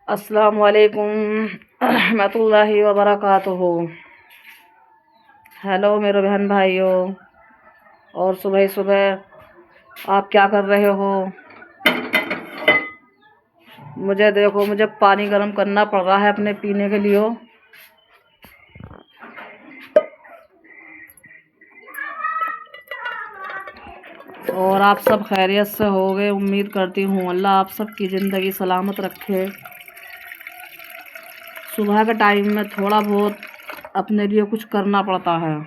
अस्सलाम वालेकुम रहमतुल्लाहि व बरकातुहू। हेलो मेरे बहन भाइयों, और सुबह सुबह आप क्या कर रहे हो? मुझे देखो, मुझे पानी गर्म करना पड़ रहा है अपने पीने के लिए। और आप सब खैरियत से होगे, उम्मीद करती हूँ। अल्लाह आप सब की ज़िंदगी सलामत रखे। सुबह के टाइम में थोड़ा बहुत अपने लिए कुछ करना पड़ता है।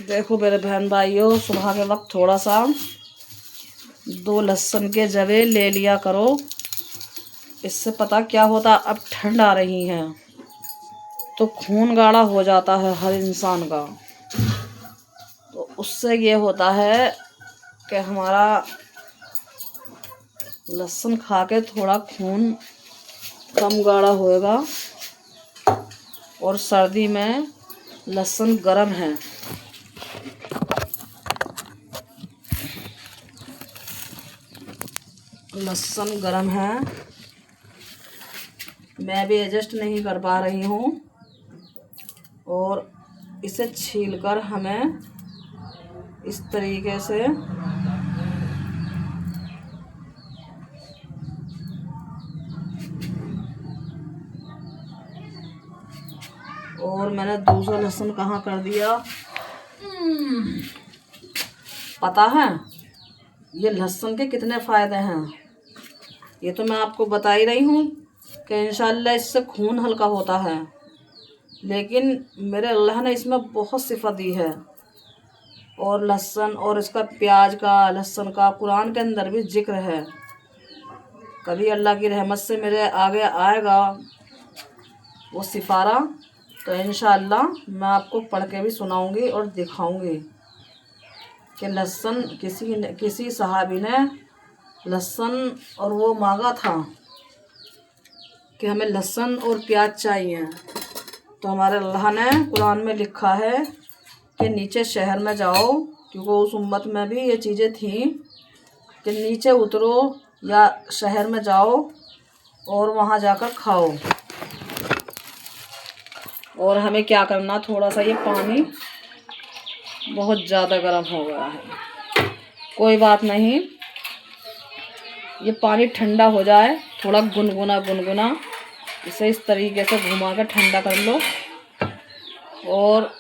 देखो मेरे बहन भाइयों, सुबह के वक्त थोड़ा सा 2 लहसुन के जवे ले लिया करो। इससे पता क्या होता, अब ठंड आ रही है तो खून गाढ़ा हो जाता है हर इंसान का। तो उससे ये होता है कि हमारा लहसुन खा के थोड़ा खून कम गाढ़ा होएगा। और सर्दी में लहसुन गर्म है, लहसुन गर्म है। मैं भी एडजस्ट नहीं कर पा रही हूँ। और इसे छीलकर हमें इस तरीके से और मैंने दूसरा लहसुन कहाँ कर दिया, पता है ये लहसुन के कितने फ़ायदे हैं? ये तो मैं आपको बता ही रही हूँ कि इंशाल्लाह इससे खून हल्का होता है। लेकिन मेरे अल्लाह ने इसमें बहुत सिफत दी है। और लहसुन और इसका प्याज का, लहसुन का कुरान के अंदर भी जिक्र है। कभी अल्लाह की रहमत से मेरे आगे आएगा वो सिफारा, तो इंशाअल्लाह मैं आपको पढ़ के भी सुनाऊंगी और दिखाऊंगी कि लहसुन किसी सहाबी ने लहसुन और वो मांगा था कि हमें लहसुन और प्याज चाहिए। तो हमारे अल्लाह ने कुरान में लिखा है कि नीचे शहर में जाओ, क्योंकि उस उम्मत में भी ये चीज़ें थी कि नीचे उतरो या शहर में जाओ और वहाँ जाकर खाओ। और हमें क्या करना, थोड़ा सा ये पानी बहुत ज़्यादा गर्म हो गया है, कोई बात नहीं, ये पानी ठंडा हो जाए, थोड़ा गुनगुना इसे इस तरीके से घुमा कर ठंडा कर लो। और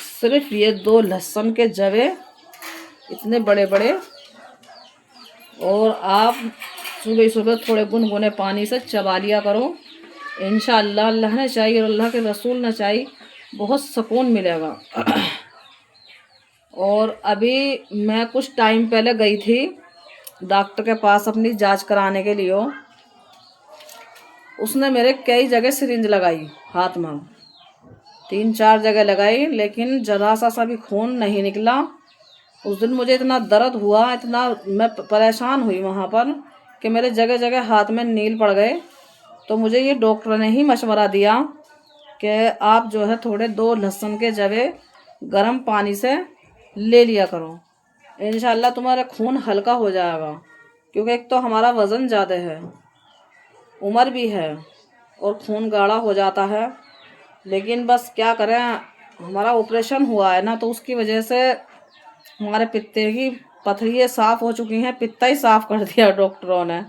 सिर्फ ये 2 लहसुन के जवे इतने बड़े बड़े, और आप सुबह सुबह थोड़े गुनगुने पानी से चबा लिया करो। इंशाअल्लाह अल्लाह ने चाहिए और अल्लाह के रसूल ने चाहिए, बहुत सुकून मिलेगा। और अभी मैं कुछ टाइम पहले गई थी डॉक्टर के पास अपनी जांच कराने के लिए। उसने मेरे कई जगह सिरिंज लगाई, हाथ में 3-4 जगह लगाई, लेकिन ज़रा सा भी खून नहीं निकला। उस दिन मुझे इतना दर्द हुआ, इतना मैं परेशान हुई वहाँ पर कि मेरे जगह जगह हाथ में नील पड़ गए। तो मुझे ये डॉक्टर ने ही मशवरा दिया कि आप जो है थोड़े 2 लहसुन के जवे गर्म पानी से ले लिया करो। इंशाअल्लाह तुम्हारा खून हल्का हो जाएगा, क्योंकि एक तो हमारा वज़न ज़्यादा है, उम्र भी है और खून गाढ़ा हो जाता है। लेकिन बस क्या करें, हमारा ऑपरेशन हुआ है ना, तो उसकी वजह से हमारे पित्ते की पथरियाँ साफ़ हो चुकी हैं, पित्ता ही साफ़ कर दिया डॉक्टरों ने।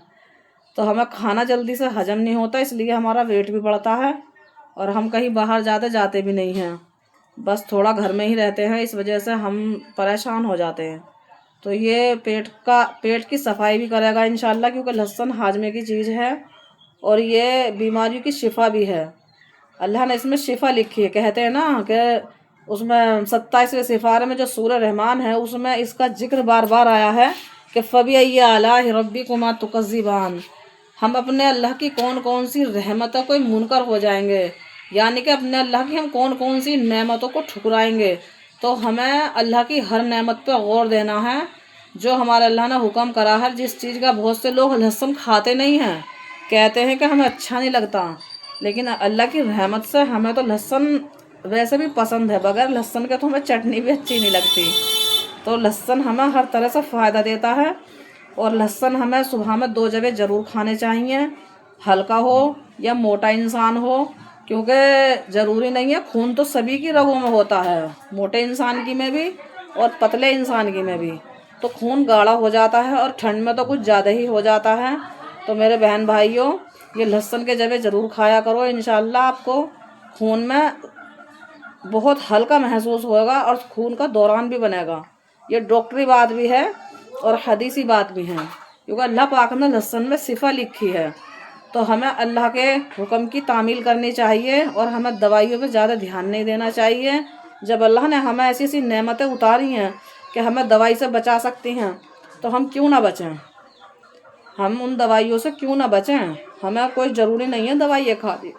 तो हमें खाना जल्दी से हजम नहीं होता, इसलिए हमारा वेट भी बढ़ता है और हम कहीं बाहर जाते भी नहीं हैं, बस थोड़ा घर में ही रहते हैं, इस वजह से हम परेशान हो जाते हैं। तो ये पेट की सफाई भी करेगा इंशाल्लाह, क्योंकि लहसुन हाजमे की चीज़ है और ये बीमारियों की शिफा भी है। अल्लाह ने इसमें शिफा लिखी है। कहते हैं ना कि उसमें 27वें सिफारे में जो सूरह रहमान है उसमें इसका जिक्र बार बार आया है कि फ़बी आलाहि रब्बिकुमा तुकज़्ज़िबान। हम अपने अल्लाह की कौन कौन सी रहमतों को मुनकर हो जाएंगे, यानी कि अपने अल्लाह की हम कौन कौन सी नेमतों को ठुकराएंगे। तो हमें अल्लाह की हर नेमत पर गौर देना है जो हमारे अल्लाह ने हुक्म करा है। जिस चीज़ का बहुत से लोग लहसुन खाते नहीं हैं, कहते हैं कि हमें अच्छा नहीं लगता, लेकिन अल्लाह की रहमत से हमें तो लहसुन वैसे भी पसंद है, बगैर लहसुन के तो हमें चटनी भी अच्छी नहीं लगती। तो लहसुन हमें हर तरह से फ़ायदा देता है और लहसुन हमें सुबह में 2 जगह ज़रूर खाने चाहिए, हल्का हो या मोटा इंसान हो, क्योंकि ज़रूरी नहीं है, खून तो सभी की रगों में होता है, मोटे इंसान की में भी और पतले इंसान की में भी। तो खून गाढ़ा हो जाता है और ठंड में तो कुछ ज़्यादा ही हो जाता है। तो मेरे बहन भाइयों, ये लहसुन के जगह ज़रूर खाया करो, इंशाल्लाह आपको खून में बहुत हल्का महसूस होगा और खून का दौरान भी बनेगा। ये डॉक्टरी बात भी है और हदीसी बात भी है, क्योंकि अल्लाह पाक ने लहसुन में सिफा लिखी है। तो हमें अल्लाह के हुक्म की तामील करनी चाहिए और हमें दवाइयों पे ज़्यादा ध्यान नहीं देना चाहिए। जब अल्लाह ने हमें ऐसी ऐसी नेमतें उतारी हैं कि हमें दवाई से बचा सकती हैं, तो हम क्यों ना बचें, हम उन दवाइयों से क्यों ना बचें। हमें कोई ज़रूरी नहीं है दवाई खा दी,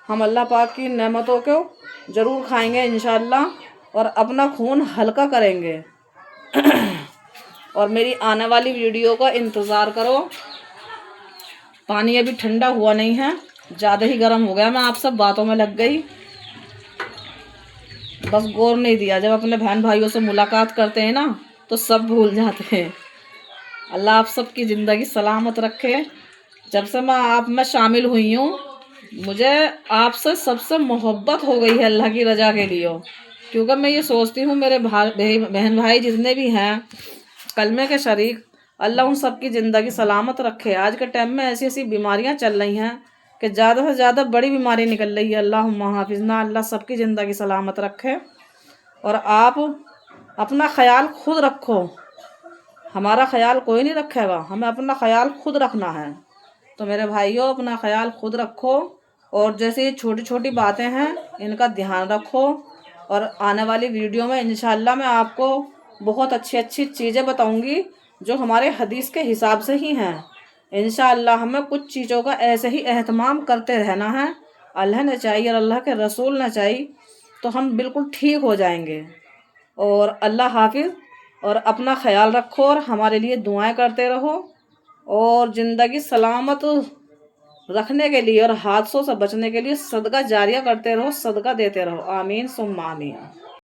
हम अल्लाह पाक की नेमतों को ज़रूर खाएंगे इंशाल्लाह और अपना खून हल्का करेंगे। और मेरी आने वाली वीडियो का इंतज़ार करो। पानी अभी ठंडा हुआ नहीं है, ज़्यादा ही गर्म हो गया, मैं आप सब बातों में लग गई, बस गौर नहीं दिया। जब अपने बहन भाइयों से मुलाकात करते हैं ना तो सब भूल जाते हैं। अल्लाह आप सब की ज़िंदगी सलामत रखे। जब से मैं आप में शामिल हुई हूँ, मुझे आपसे सबसे मोहब्बत हो गई है अल्लाह की रज़ा के लिए, क्योंकि मैं ये सोचती हूँ मेरे बहन भाई जितने भी हैं कलमे के शरीक, अल्लाह उन सब की ज़िंदगी सलामत रखे। आज के टाइम में ऐसी ऐसी बीमारियाँ चल रही हैं कि ज़्यादा से ज़्यादा बड़ी बीमारी निकल रही है। अल्लाहुम्मा हाफिज़ना, अल्लाह सबकी ज़िंदगी सलामत रखे। और आप अपना ख्याल खुद रखो, हमारा ख्याल कोई नहीं रखेगा, हमें अपना ख्याल खुद रखना है। तो मेरे भाइयों, अपना ख्याल खुद रखो और जैसे ये छोटी छोटी बातें हैं इनका ध्यान रखो। और आने वाली वीडियो में इंशाल्लाह मैं आपको बहुत अच्छी अच्छी चीज़ें बताऊंगी जो हमारे हदीस के हिसाब से ही हैं। इंशाल्लाह हमें कुछ चीज़ों का ऐसे ही एहतमाम करते रहना है, अल्लाह ने चाहिए और अल्लाह के रसूल ने चाहिए तो हम बिल्कुल ठीक हो जाएंगे। और अल्लाह हाफिज़, और अपना ख्याल रखो और हमारे लिए दुआएं करते रहो और ज़िंदगी सलामत रखने के लिए और हादसों से बचने के लिए सदका जारिया करते रहो, सदका देते रहो। आमीन सुम्मा आमीन।